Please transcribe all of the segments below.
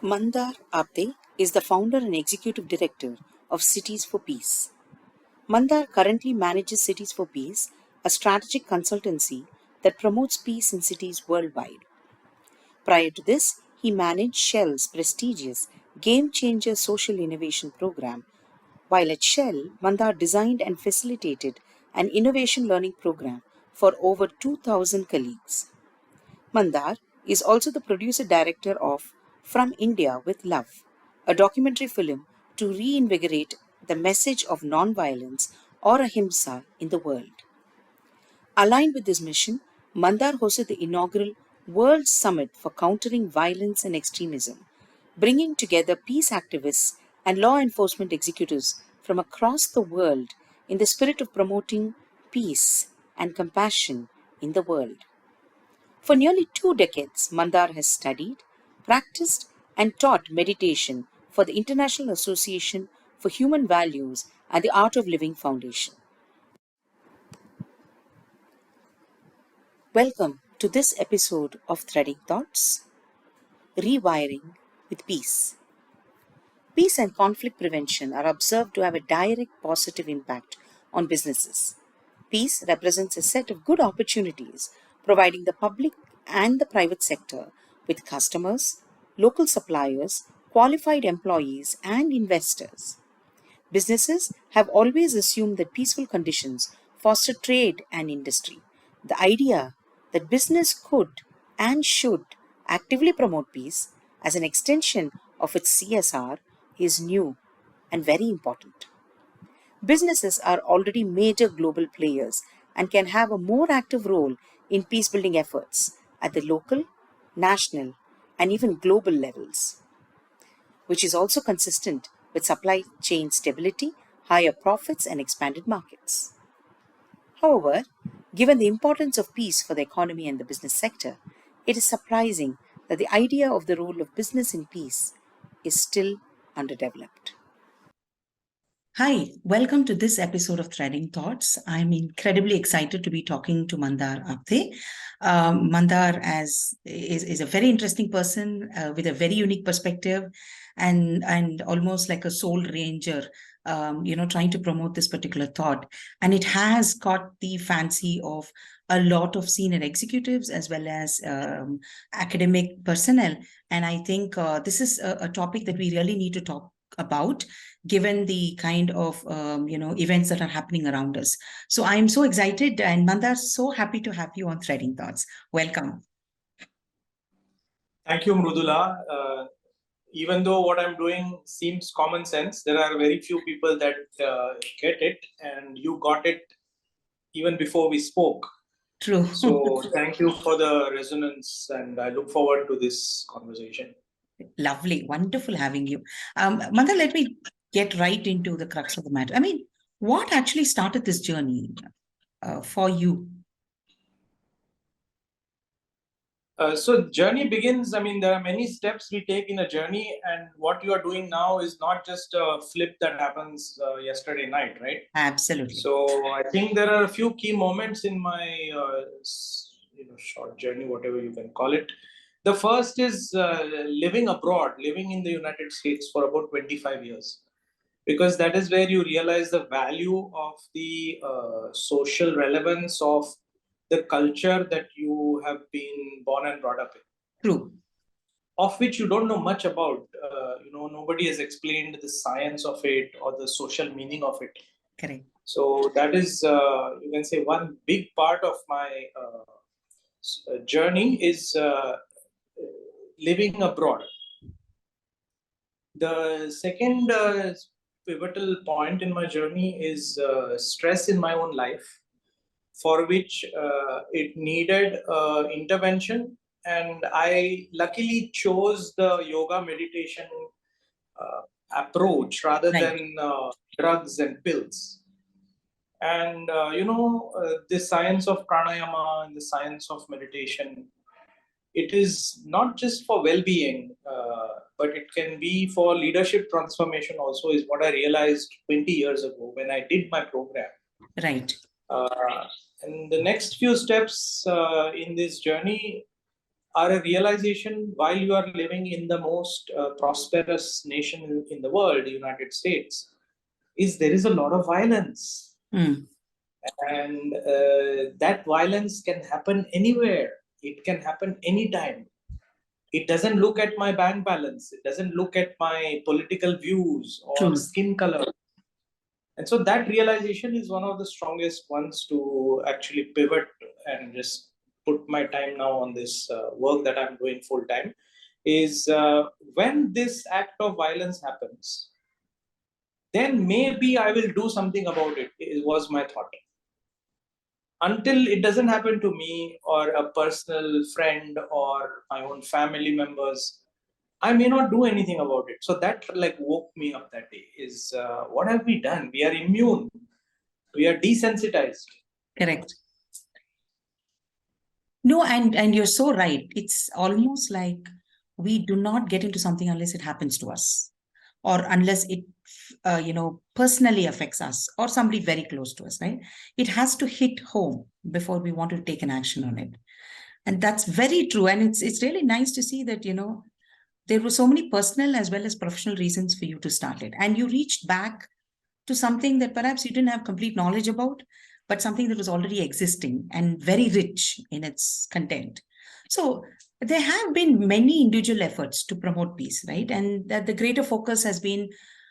Mandar Apte is the founder and executive director of Cities for Peace. Mandar currently manages Cities for Peace, a strategic consultancy that promotes peace in cities worldwide. Prior to this, he managed Shell's prestigious Game Changer social innovation program. While at Shell, Mandar designed and facilitated an innovation learning program for over 2,000 colleagues. Mandar is also the producer director of From India with Love, a documentary film to reinvigorate the message of nonviolence or ahimsa in the world. Aligned with this mission, Mandar hosted the inaugural World Summit for Countering Violence and Extremism, bringing together peace activists and law enforcement executives from across the world in the spirit of promoting peace and compassion in the world. For nearly 2 decades, Mandar has studied, practiced, and taught meditation for the International Association for Human Values and the Art of Living Foundation. Welcome to this episode of Threading Thoughts, Rewiring with Peace. Peace and conflict prevention are observed to have a direct positive impact on businesses. Peace represents a set of good opportunities, providing the public and the private sector with customers, local suppliers, qualified employees, and investors. Businesses have always assumed that peaceful conditions foster trade and industry. The idea that business could and should actively promote peace as an extension of its CSR is new and very important. Businesses are already major global players and can have a more active role in peace building efforts at the local, national, and even global levels, which is also consistent with supply chain stability, higher profits, and expanded markets. However, given the importance of peace for the economy and the business sector, it is surprising that the idea of the role of business in peace is still underdeveloped. Hi, welcome to this episode of Threading Thoughts. I'm incredibly excited to be talking to Mandar Apte. Mandar is a very interesting person with a very unique perspective and almost like a soul ranger, trying to promote this particular thought. And it has got the fancy of a lot of senior executives as well as academic personnel. And I think this is a topic that we really need to talk about, given the kind of events that are happening around us. So I'm so excited, and Mandar, so happy to have you on Threading Thoughts. Welcome. Thank you, Mridula. Even though what I'm doing seems common sense, there are very few people that get it, and you got it even before we spoke. True. So thank you for the resonance, and I look forward to this conversation. Lovely. Wonderful having you. Mandar, let me get right into the crux of the matter. I mean, what actually started this journey for you? So journey begins, there are many steps we take in a journey, and what you are doing now is not just a flip that happens yesterday night, right? Absolutely. So I think there are a few key moments in my short journey, whatever you can call it. The first is living abroad, living in the United States for about 25 years. Because that is where you realize the value of the social relevance of the culture that you have been born and brought up in. True. Of which you don't know much about. Nobody has explained the science of it or the social meaning of it. Correct. So that is, you can say, one big part of my journey is living abroad. The second pivotal point in my journey is stress in my own life, for which it needed intervention, and I luckily chose the yoga meditation approach rather than drugs and pills. And the science of pranayama and the science of meditation, it is not just for well-being, but it can be for leadership transformation also, is what I realized 20 years ago when I did my program. Right. And the next few steps in this journey are a realization while you are living in the most prosperous nation in the world, the United States, is there is a lot of violence. And that violence can happen anywhere. It can happen anytime. It doesn't look at my bank balance. It doesn't look at my political views or skin color. And so that realization is one of the strongest ones to actually pivot and just put my time now on this work that I'm doing full time. Is when this act of violence happens, then maybe I will do something about it. It was my thought. Until it doesn't happen to me or a personal friend or my own family members, I may not do anything about it. So that like woke me up that day. Is what have we done? We are immune. We are desensitized. Correct. No, and you're so right. It's almost like we do not get into something unless it happens to us, or unless it, personally affects us or somebody very close to us, right? It has to hit home before we want to take an action on it. And that's very true. And it's really nice to see that, there were so many personal as well as professional reasons for you to start it. And you reached back to something that perhaps you didn't have complete knowledge about, but something that was already existing and very rich in its content. So there have been many individual efforts to promote peace, right? And that the greater focus has been,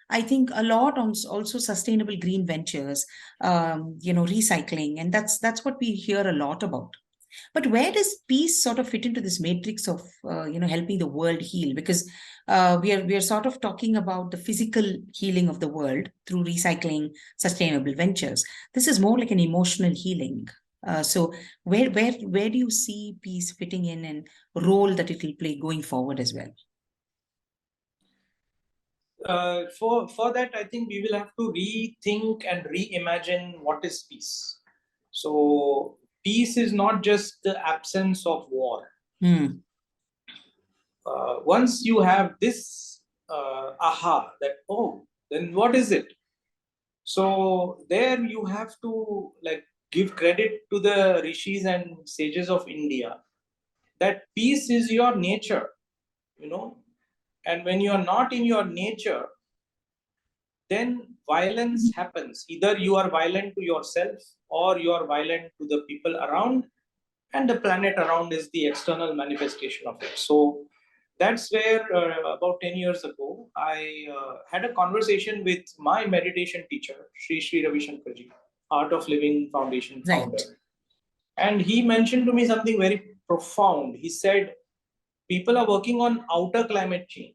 I think, a lot on also sustainable green ventures, recycling, and that's what we hear a lot about. But where does peace sort of fit into this matrix of helping the world heal? Because we are sort of talking about the physical healing of the world through recycling, sustainable ventures. This is more like an emotional healing. So where do you see peace fitting in and role that it will play going forward as well? For that, I think we will have to rethink and reimagine what is peace. So peace is not just the absence of war. Once you have this aha, that then what is it? So there you have to like give credit to the rishis and sages of India that peace is your nature, and when you are not in your nature, then violence happens. Either you are violent to yourself or you are violent to the people around, and the planet around is the external manifestation of it. So that's where about 10 years ago, I had a conversation with my meditation teacher, Sri Ravi Shankarji, Art of Living Foundation founder. Right. And he mentioned to me something very profound. He said, people are working on outer climate change.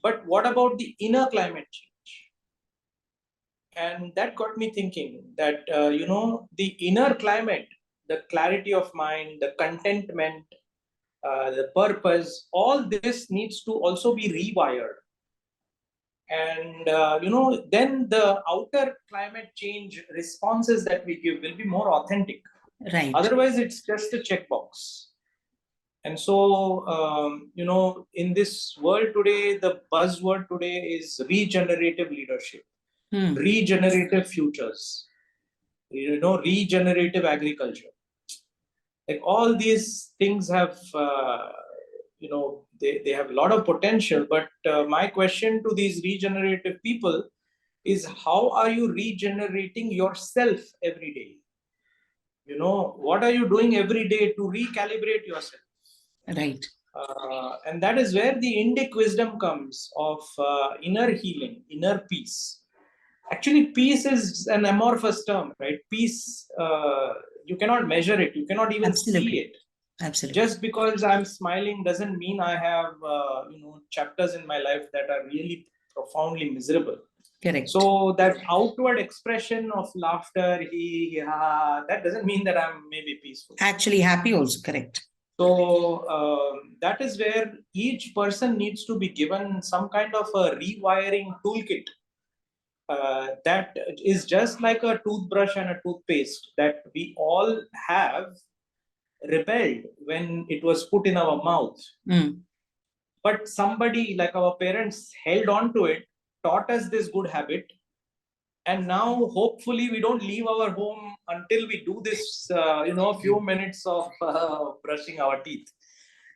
But what about the inner climate change? And that got me thinking that, the inner climate, the clarity of mind, the contentment, the purpose, all this needs to also be rewired. And, then the outer climate change responses that we give will be more authentic. Right. Otherwise, it's just a checkbox. And so, in this world today, the buzzword today is regenerative leadership, regenerative futures, regenerative agriculture. Like all these things have, they have a lot of potential. But my question to these regenerative people is, how are you regenerating yourself every day? What are you doing every day to recalibrate yourself? Right. And that is where the Indic wisdom comes of inner healing, inner peace. Actually, peace is an amorphous term, right? Peace, you cannot measure it. You cannot even see it. Absolutely. Just because I'm smiling doesn't mean I have, chapters in my life that are really profoundly miserable. Correct. So that outward expression of laughter, that doesn't mean that I'm maybe peaceful. Actually happy also, correct. So that is where each person needs to be given some kind of a rewiring toolkit. That is just like a toothbrush and a toothpaste that we all have rebelled when it was put in our mouth. But somebody like our parents held on to it, taught us this good habit, And now, hopefully, we don't leave our home until we do this, few minutes of brushing our teeth.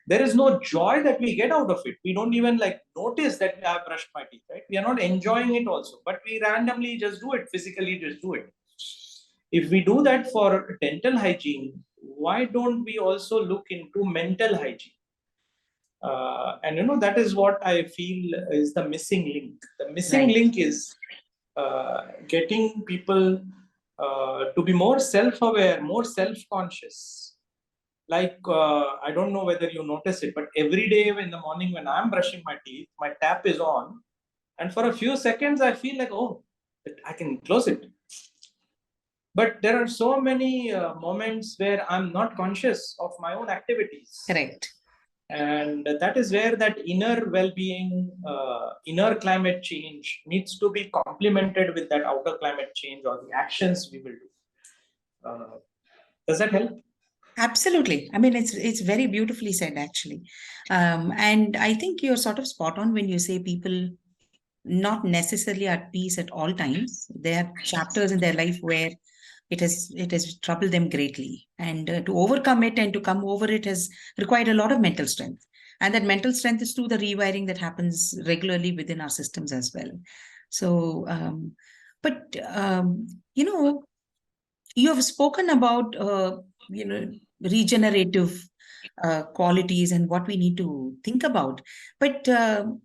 There is no joy that we get out of it. We don't even like notice that I have brushed my teeth, right? We are not enjoying it also, but we randomly just do it, physically just do it. If we do that for dental hygiene, why don't we also look into mental hygiene? And that is what I feel is the missing link. The missing Right. link is getting people to be more self-aware, more self-conscious. Like, I don't know whether you notice it, but every day in the morning when I'm brushing my teeth, my tap is on. And for a few seconds, I feel like, oh, I can close it. But there are so many moments where I'm not conscious of my own activities. Correct. And that is where that inner well-being, inner climate change needs to be complemented with that outer climate change or the actions we will do. Does that help? Absolutely. I mean, it's very beautifully said, actually. And I think you're sort of spot on when you say people not necessarily at peace at all times. There are chapters in their life where it has troubled them greatly, and to overcome it and to come over it has required a lot of mental strength. And that mental strength is through the rewiring that happens regularly within our systems as well. So, but you know, you have spoken about regenerative qualities and what we need to think about. But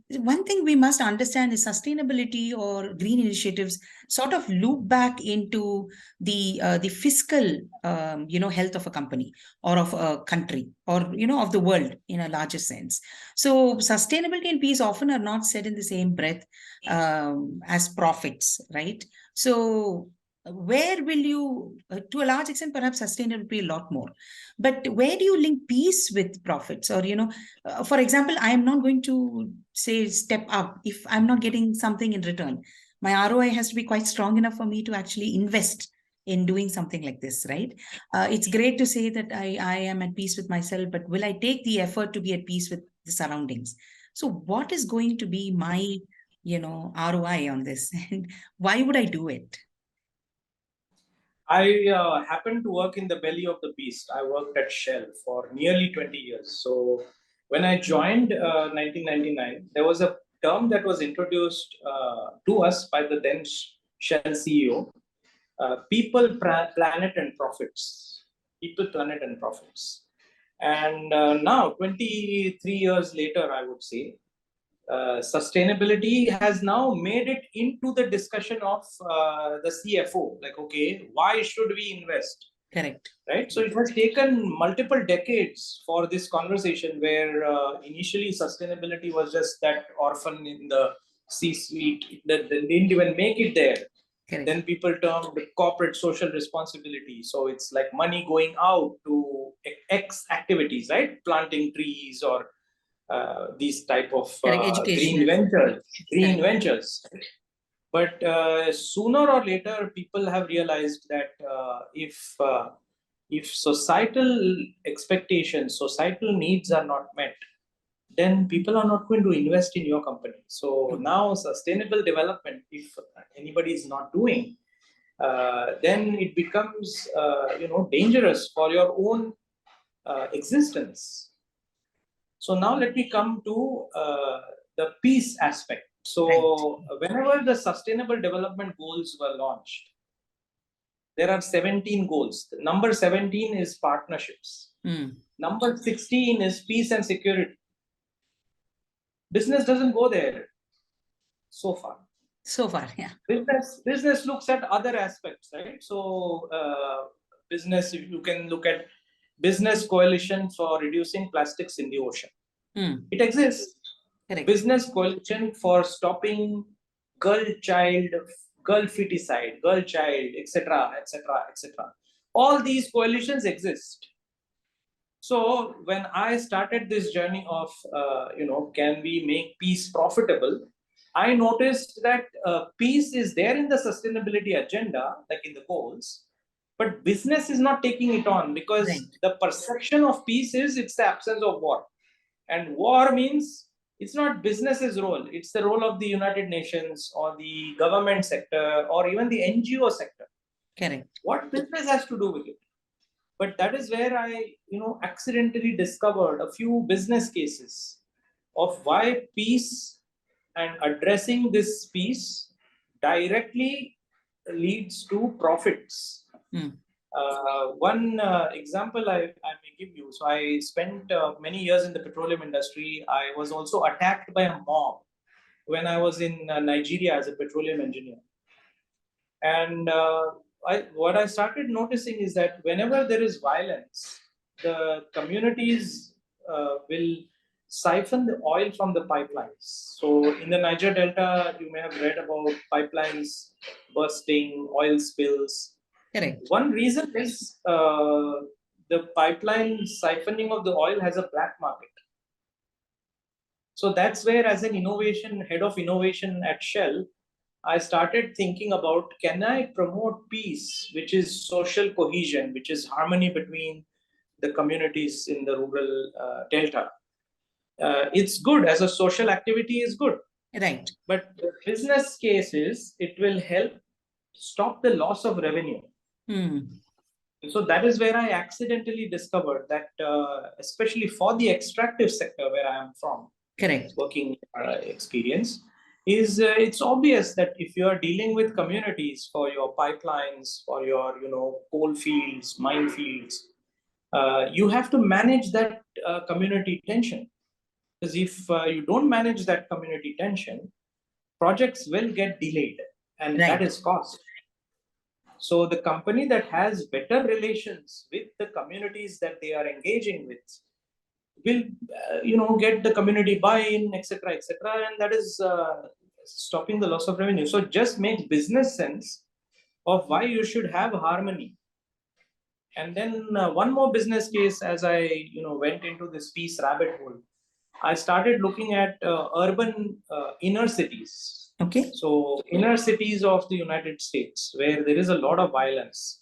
one thing we must understand is sustainability or green initiatives sort of loop back into the fiscal health of a company or of a country or of the world in a larger sense. So sustainability and peace often are not said in the same breath as profits, right? So where will you, to a large extent, perhaps sustainability a lot more, but where do you link peace with profits? Or, for example, I am not going to say step up if I'm not getting something in return. My ROI has to be quite strong enough for me to actually invest in doing something like this, right? It's great to say that I am at peace with myself, but will I take the effort to be at peace with the surroundings? So what is going to be my, ROI on this? And why would I do it? I happened to work in the belly of the beast. I worked at Shell for nearly 20 years. So when I joined 1999, there was a term that was introduced to us by the then Shell CEO, people, planet, and profits. People, planet, and profits. And now, 23 years later, I would say, sustainability has now made it into the discussion of the CFO. Like, okay, why should we invest? Correct. Right. So it has taken multiple decades for this conversation where initially sustainability was just that orphan in the C-suite that didn't even make it there. Correct. Then people termed corporate social responsibility. So it's like money going out to X activities, right? Planting trees or these type of Correct. green Education. ventures, green Correct. ventures. But sooner or later, people have realized that if societal expectations, societal needs are not met, then people are not going to invest in your company. So now, sustainable development, if anybody is not doing, then it becomes dangerous for your own existence. So now let me come to the peace aspect. So whenever the sustainable development goals were launched, there are 17 goals. Number 17 is partnerships. Number 16 is peace and security. Business doesn't go there so far. So far, yeah. Business looks at other aspects, right? So business, if you can look at business coalition for reducing plastics in the ocean. It exists. Correct. Business coalition for stopping girl feticide, girl child, etc., etc., etc. All these coalitions exist. So when I started this journey of, can we make peace profitable? I noticed that peace is there in the sustainability agenda, like in the goals, but business is not taking it on because the perception of peace is it's the absence of war. And war means It's not business's role. It's the role of the United Nations or the government sector or even the NGO sector. Correct. What business has to do with it? But that is where I, accidentally discovered a few business cases of why peace and addressing this peace directly leads to profits. One example I may give you. So I spent many years in the petroleum industry. I was also attacked by a mob when I was in Nigeria as a petroleum engineer. And what I started noticing is that whenever there is violence, the communities will siphon the oil from the pipelines. So in the Niger Delta, you may have read about pipelines bursting, oil spills. Correct. One reason is the pipeline siphoning of the oil has a black market. So that's where, as an head of innovation at Shell, I started thinking about, can I promote peace, which is social cohesion, which is harmony between the communities in the rural delta. It's good as a social activity is good. Right. But the business case is it will help stop the loss of revenue. So that is where I accidentally discovered that, especially for the extractive sector where I am from, correct, working experience, is it's obvious that if you are dealing with communities for your pipelines, for your coal fields, mine fields, you have to manage that community tension. Because if you don't manage that community tension, projects will get delayed, and right, that is cost. So the company that has better relations with the communities that they are engaging with will, get the community buy-in, etc., etc., and that is stopping the loss of revenue. So it just makes business sense of why you should have harmony. And then one more business case, as I went into this peace rabbit hole, I started looking at urban inner cities. okay, So inner cities of the United States, where there is a lot of violence.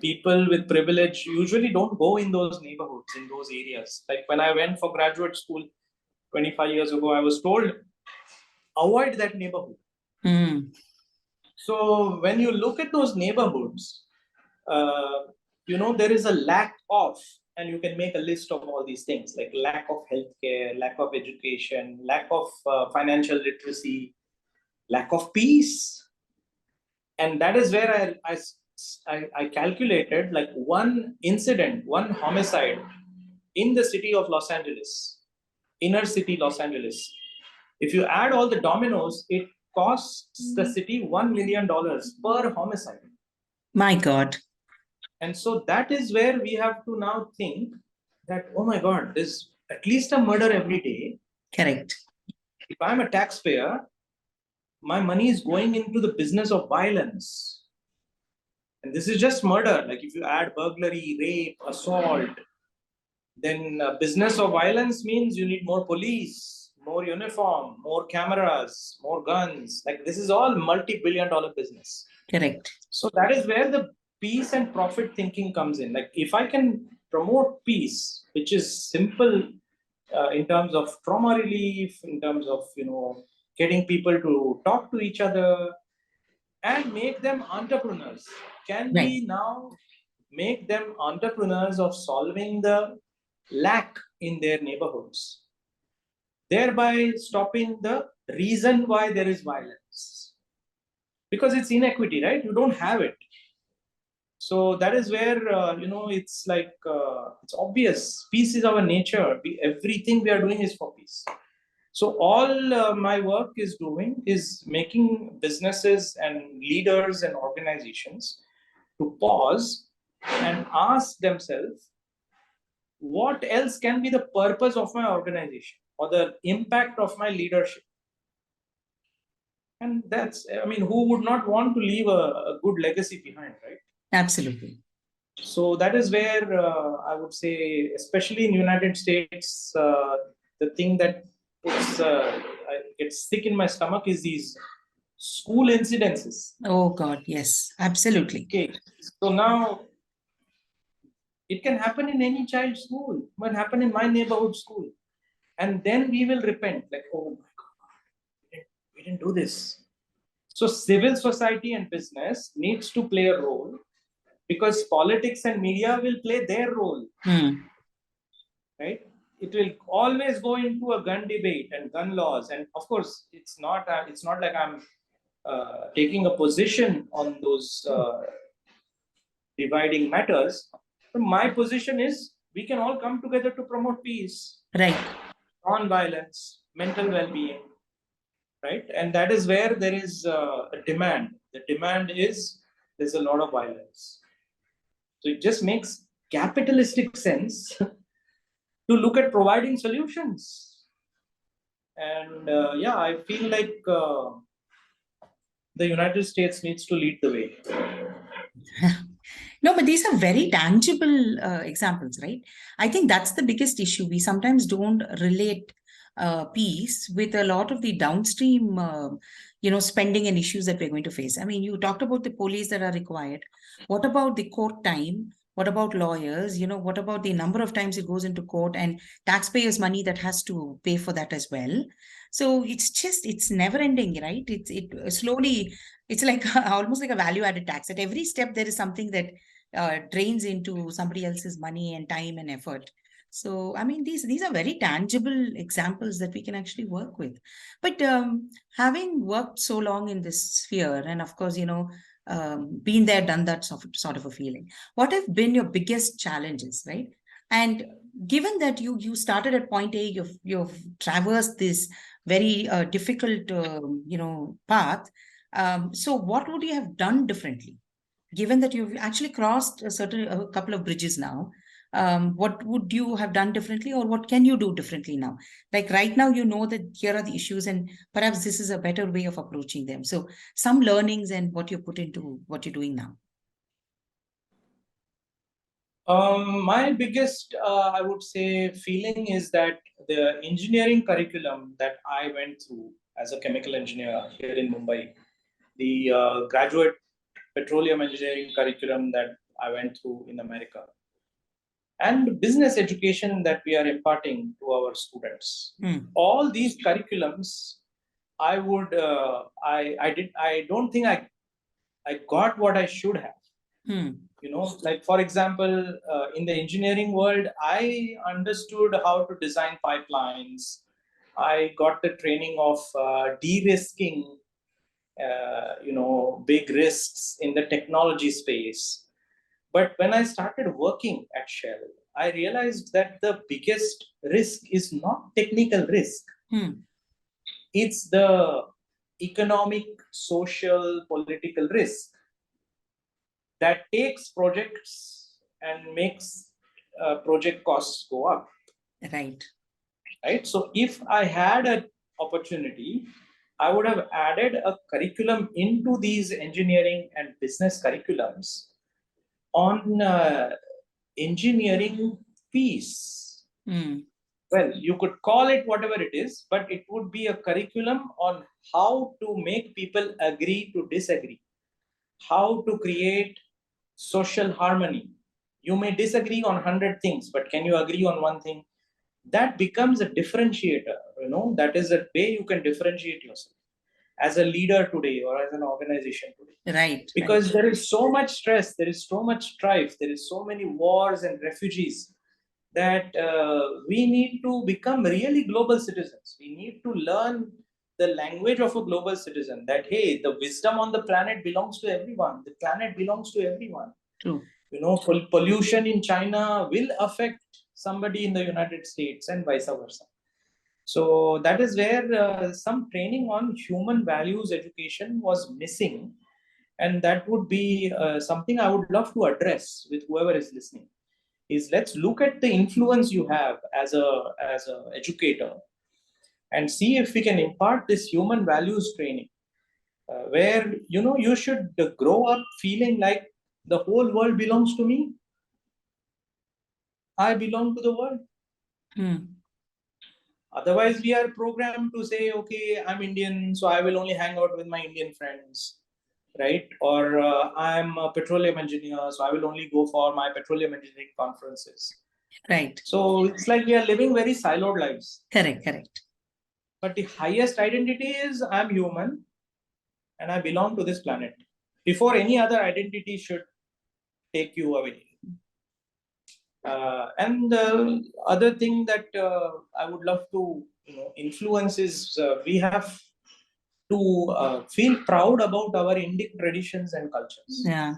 People with privilege usually don't go in those neighborhoods, in those areas. Like when I went for graduate school 25 years ago, I was told, avoid that neighborhood. So when you look at those neighborhoods, there is a lack of, and you can make a list of all these things, like lack of healthcare, lack of education, lack of financial literacy, lack of peace. And that is where I calculated, like, one incident, one homicide in the city of Los Angeles, inner city Los Angeles. If you add all the dominoes, it costs the city $1 million per homicide. My God. And so that is where we have to now think that, oh my God, there's at least a murder every day. Correct. If I'm a taxpayer, my money is going into the business of violence. And this is just murder. Like if you add burglary, rape, assault, then business of violence means you need more police, more uniform, more cameras, more guns. Like this is all multi-billion-dollar business. Correct. So that is where the peace and profit thinking comes in. Like if I can promote peace, which is simple in terms of trauma relief, in terms of getting people to talk to each other, and make them entrepreneurs. Can right, we now make them entrepreneurs of solving the lack in their neighborhoods, thereby stopping the reason why there is violence? Because it's inequity, right? You don't have it. So that is where, it's like, it's obvious. Peace is our nature. Everything we are doing is for peace. So all my work is doing is making businesses and leaders and organizations to pause and ask themselves, what else can be the purpose of my organization or the impact of my leadership? And that's, who would not want to leave a good legacy behind, right? Absolutely. So that is where I would say, especially in United States, the thing that gets sick in my stomach is these school incidences. Oh God, yes, absolutely. Okay, so now it can happen in any child's school. It can happen in my neighborhood school. and then we will repent, like, oh my God, we didn't do this. So civil society and business needs to play a role, because politics and media will play their role, right? It will always go into a gun debate and gun laws, and of course, it's not like I'm taking a position on those dividing matters. But my position is we can all come together to promote peace, Right. non-violence, mental well-being, right? And that is where there is a demand. The demand is there's a lot of violence. So it just makes capitalistic sense to look at providing solutions. And yeah, I feel like the United States needs to lead the way. No, but these are very tangible examples, right? I think that's the biggest issue. We sometimes don't relate peace with a lot of the downstream, spending and issues that we're going to face. I mean, you talked about the police that are required. What about the court time? What about lawyers? What about the number of times it goes into court and taxpayers' money that has to pay for that as well? So it's never ending, right? It slowly, it's like almost like a value added tax. At every step, there is something that drains into somebody else's money and time and effort. So, I mean, these are very tangible examples that we can actually work with. But having worked so long in this sphere, and of course, been there, done that sort of a feeling, what have been your biggest challenges, right? And given that you started at point A, you've traversed this very difficult, path. So, what would you have done differently? Given that you've actually crossed a couple of bridges now, what would you have done differently, or what can you do differently now? Like right now, you know that here are the issues, and perhaps this is a better way of approaching them. So, some learnings and what you put into what you're doing now. My biggest, I would say, feeling is that the engineering curriculum that I went through as a chemical engineer here in Mumbai, the graduate petroleum engineering curriculum that I went through in America, and business education that we are imparting to our students. All these curriculums, I would, I don't think I got what I should have. Like for example, in the engineering world, I understood how to design pipelines. I got the training of de-risking, big risks in the technology space. But when I started working at Shell, I realized that the biggest risk is not technical risk. It's the economic, social, political risk that takes projects and makes project costs go up. Right. Right. So if I had an opportunity, I would have added a curriculum into these engineering and business curriculums on engineering peace. Well, you could call it whatever it is, but it would be a curriculum on how to make people agree to disagree, how to create social harmony. You may disagree on 100 things, but can you agree on one thing? That becomes a differentiator. That is a way you can differentiate yourself as a leader today or as an organization today. Right. Because there is so much stress, there is so much strife, there is so many wars and refugees that we need to become really global citizens. We need to learn the language of a global citizen, that hey, the wisdom on the planet belongs to everyone. The planet belongs to everyone. True. Pollution in China will affect somebody in the United States and vice versa. So that is where some training on human values education was missing. And that would be something I would love to address with whoever is listening. Is let's look at the influence you have as a educator and see if we can impart this human values training, where you should grow up feeling like the whole world belongs to me. I belong to the world. Otherwise, we are programmed to say, okay, I'm Indian, so I will only hang out with my Indian friends, right? Or I'm a petroleum engineer, so I will only go for my petroleum engineering conferences. Right. So it's like we are living very siloed lives. Correct. Correct. But the highest identity is I'm human and I belong to this planet. Before any other identity should take you away. And the other thing that I would love to influence is we have to feel proud about our Indic traditions and cultures. Yeah.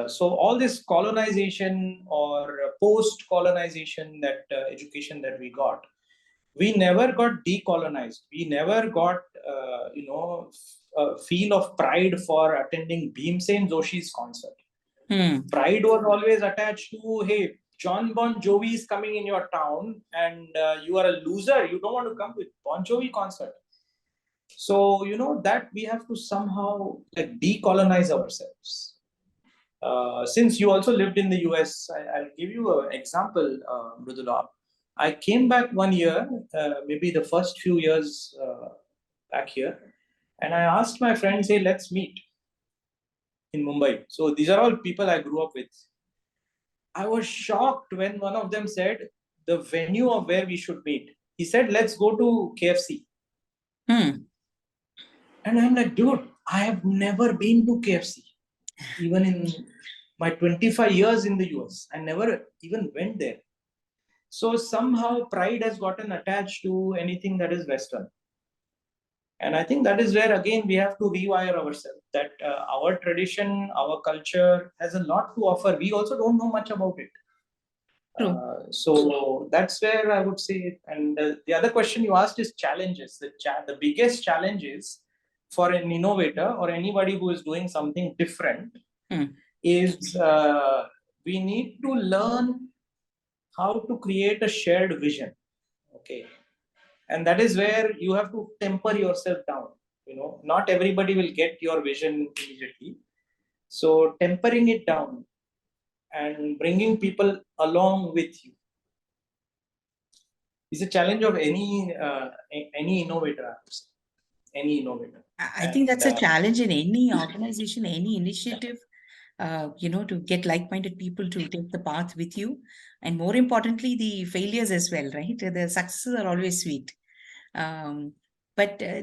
So all this colonization or post-colonization that education that we never got decolonized. We never got a feel of pride for attending Bhimsen Joshi's concert. Pride was always attached to, hey, John Bon Jovi is coming in your town and you are a loser. You don't want to come with Bon Jovi concert. So, that we have to somehow like decolonize ourselves. Since you also lived in the US, I'll give you an example, Mridula. I came back 1 year, maybe the first few years back here, and I asked my friends, hey, let's meet in Mumbai. So these are all people I grew up with. I was shocked when one of them said the venue of where we should meet. He said, let's go to KFC. And I'm like, dude, I have never been to KFC. Even in my 25 years in the US, I never even went there. So somehow pride has gotten attached to anything that is Western. And I think that is where, again, we have to rewire ourselves, that our tradition, our culture has a lot to offer. We also don't know much about it. So that's where I would say. And the other question you asked is challenges. The biggest challenge is for an innovator or anybody who is doing something different is we need to learn how to create a shared vision. Okay. And that is where you have to temper yourself down. Not everybody will get your vision immediately. So tempering it down and bringing people along with you is a challenge of any innovator, I would say. Any innovator. I think that's a challenge in any organization, any initiative, to get like-minded people to take the path with you. And more importantly, the failures as well, right? The successes are always sweet. But I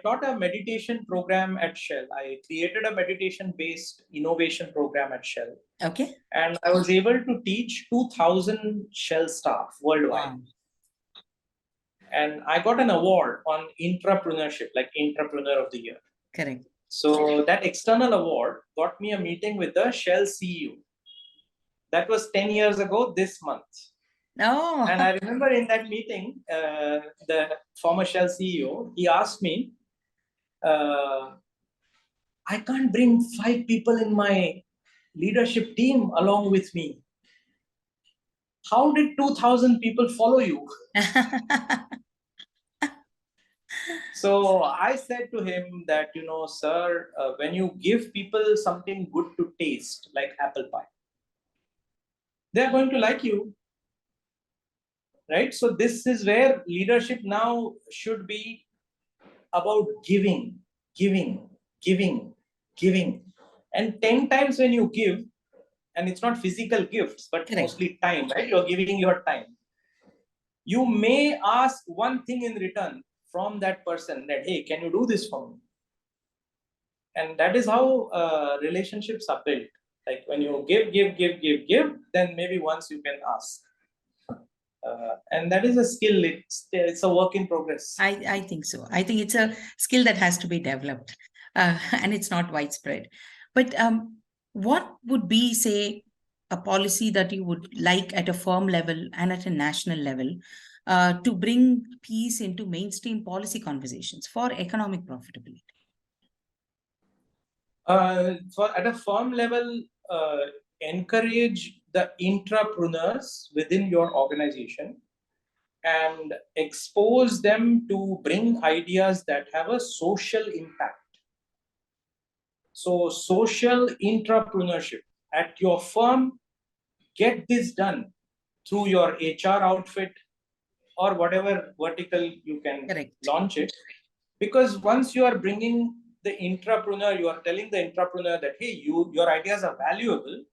taught a meditation program at Shell. I created a meditation-based innovation program at Shell. Okay. And I was able to teach 2,000 Shell staff worldwide. Wow. And I got an award on entrepreneurship, like Entrepreneur of the Year. Correct. So that external award got me a meeting with the Shell CEO. That was 10 years ago this month. Oh. And I remember in that meeting, the former Shell CEO, he asked me, I can't bring 5 people in my leadership team along with me. How did 2,000 people follow you? So I said to him that, sir, when you give people something good to taste, like apple pie, they're going to like you. Right? So this is where leadership now should be about giving. And 10 times when you give, and it's not physical gifts, but mostly time, right? You're giving your time. You may ask one thing in return from that person that, hey, can you do this for me? And that is how relationships are built. Like when you give, then maybe once you can ask. And that is a skill. It's a work in progress. I think so. I think it's a skill that has to be developed, and it's not widespread. But what would be, say, a policy that you would like at a firm level and at a national level to bring peace into mainstream policy conversations for economic profitability? At a firm level, encourage the intrapreneurs within your organization and expose them to bring ideas that have a social impact. So social intrapreneurship at your firm, get this done through your HR outfit or whatever vertical you can launch it. Because once you are bringing the intrapreneur, you are telling the intrapreneur that, hey, your ideas are valuable,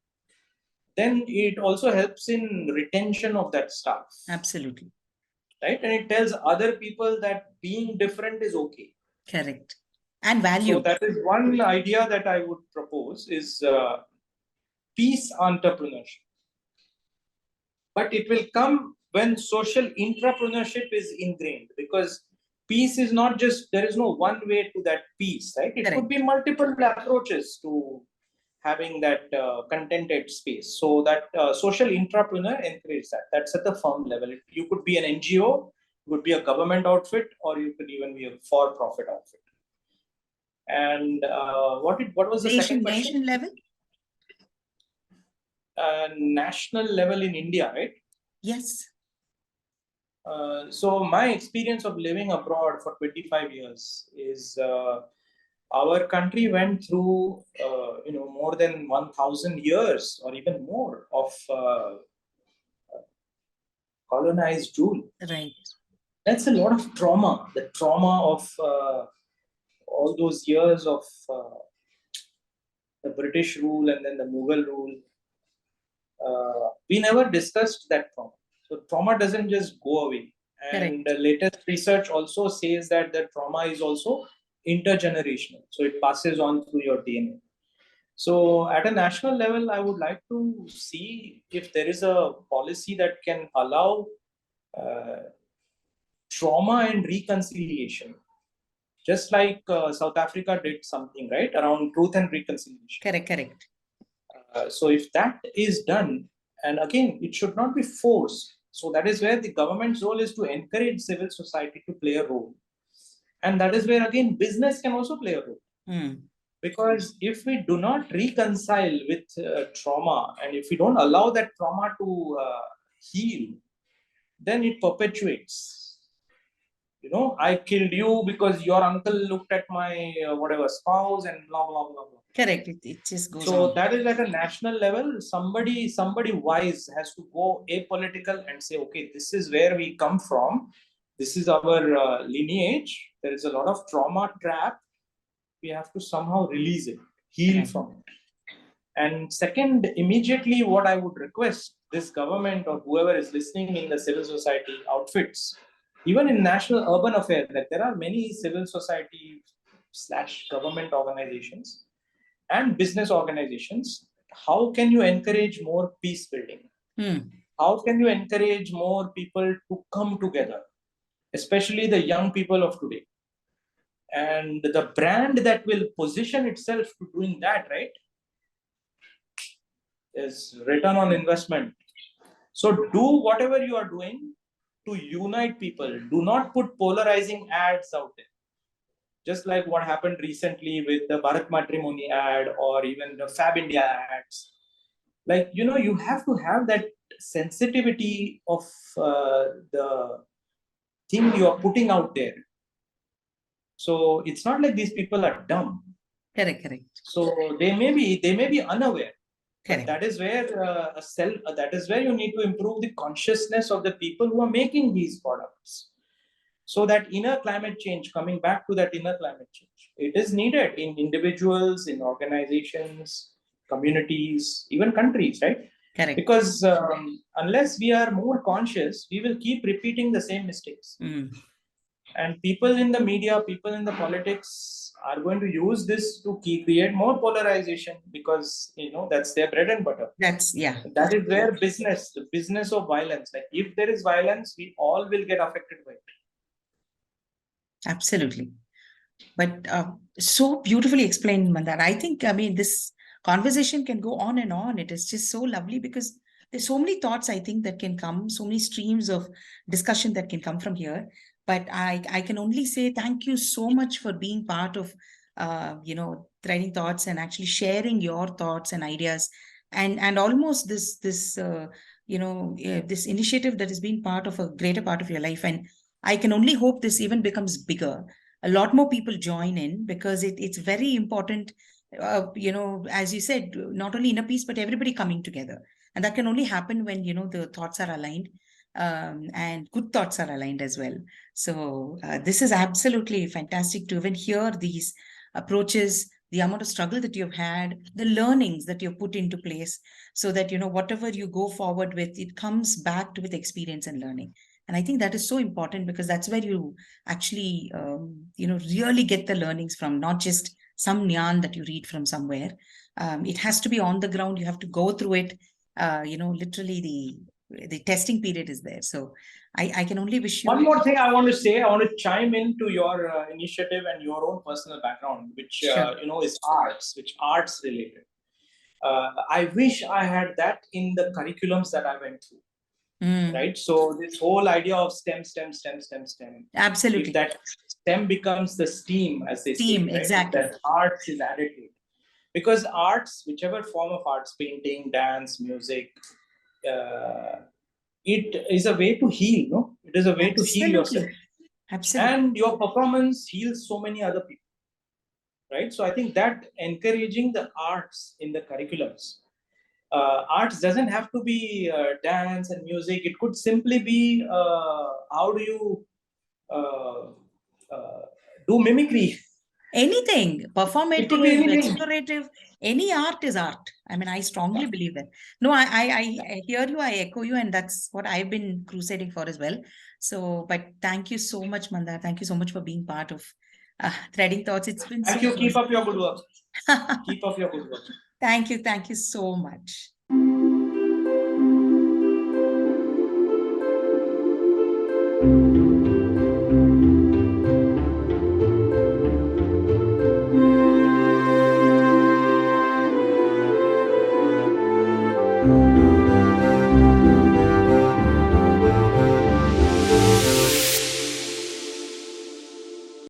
then it also helps in retention of that staff. Absolutely. Right? And it tells other people that being different is okay. Correct. And So valued. that is one idea that I would propose is peace entrepreneurship. But it will come when social entrepreneurship is ingrained, because peace is not just, there is no one way to that peace, right? It could Correct. be multiple approaches to having that contented space. So that social entrepreneur encourages that. That's at the firm level. You could be an NGO, you could be a government outfit, or you could even be a for-profit outfit. And what was the second question? Nation level? National level in India, right? Yes. So my experience of living abroad for 25 years is our country went through more than 1000 years or even more of colonized rule. Right. That's a lot of trauma. The trauma of all those years of the British rule and then the Mughal rule. We never discussed that trauma. So trauma doesn't just go away. And the latest research also says that the trauma is also intergenerational. So it passes on through your DNA. So at a national level, I would like to see if there is a policy that can allow trauma and reconciliation. Just like South Africa did something, right, around truth and reconciliation. Correct. So if that is done, and again, it should not be forced. So that is where the government's role is to encourage civil society to play a role. And that is where, again, business can also play a role. Because if we do not reconcile with trauma, and if we don't allow that trauma to heal, then it perpetuates. I killed you because your uncle looked at my whatever spouse and blah, blah, blah, blah. Correct. It just goes So on. that is at a national level. Somebody wise has to go apolitical and say, okay, this is where we come from. This is our lineage. There is a lot of trauma trapped. We have to somehow release it, heal from it. And second, immediately what I would request this government or whoever is listening in the civil society outfits, even in national urban affairs, like there are many civil society / government organizations and business organizations. How can you encourage more peace building? How can you encourage more people to come together, especially the young people of today? And the brand that will position itself to doing that, right, is return on investment. So do whatever you are doing to unite people. Do not put polarizing ads out there. Just like what happened recently with the Bharat Matrimony ad or even the Fab India ads. Like, you have to have that sensitivity of the thing you are putting out there. So it's not like these people are dumb. Correct. So they may be unaware. Correct. But that is where that is where you need to improve the consciousness of the people who are making these products. So that inner climate change, coming back to that inner climate change, it is needed in individuals, in organizations, communities, even countries, right? Correct. Because unless we are more conscious, we will keep repeating the same mistakes. And people in the media, people in the politics are going to use this to create more polarization, because that's their bread and butter. That is their business, the business of violence. Like if there is violence, we all will get affected by it. Absolutely. But so beautifully explained, Mandar. I think, this conversation can go on and on. It is just so lovely because there's so many thoughts, I think, that can come, so many streams of discussion that can come from here. But I can only say thank you so much for being part of, Threading Thoughts and actually sharing your thoughts and ideas. And almost this initiative that has been part of a greater part of your life. And I can only hope this even becomes bigger. A lot more people join in, because it's very important, as you said, not only inner peace, but everybody coming together. And that can only happen when, the thoughts are aligned, and good thoughts are aligned as well. So this is absolutely fantastic to even hear these approaches the amount of struggle that you've had, the learnings that you've put into place, so that, whatever you go forward with, it comes back with experience and learning. And I think that is so important, because that's where you actually, really get the learnings from, not just some yarn that you read from somewhere. It has to be on the ground. You have to go through it. Literally the testing period is there. So I can only wish you. One more thing I want to say, I want to chime into your initiative and your own personal background, which, Sure. is arts related. I wish I had that in the curriculums that I went through. Right. So this whole idea of STEM. Absolutely. If that STEM becomes the STEAM, as they say, right? Exactly. That arts is added to it. Because arts, whichever form of arts, painting, dance, music, it is a way to heal, no? It is a way to heal yourself. Absolutely. And your performance heals so many other people. Right? So I think that encouraging the arts in the curriculums. Arts doesn't have to be dance and music. It could simply be how do you do mimicry. Anything, performative, It could be anything. explorative, any art is art. I mean, I strongly believe that. No, I hear you, I echo you, and that's what I've been crusading for as well. So, but thank you so much, Mandar. Thank you so much for being part of Threading Thoughts. It's been Thank so you. Keep up your good work. Keep up your good work. Thank you so much.